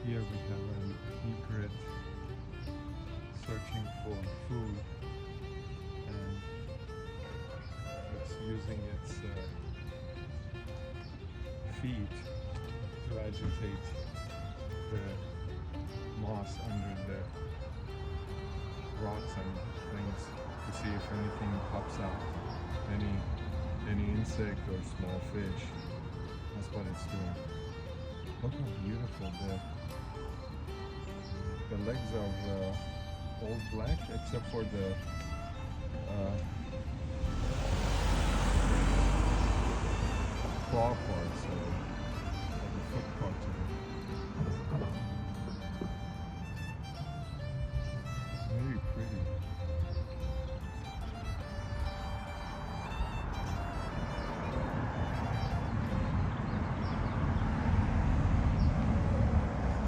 Here we have an egret searching for food, and it's using its feet to agitate the moss under the rocks and things to see if anything pops out, any insect or small fish. That's what it's doing. Look how beautiful the legs are all black except for the claw parts, or the foot part of it.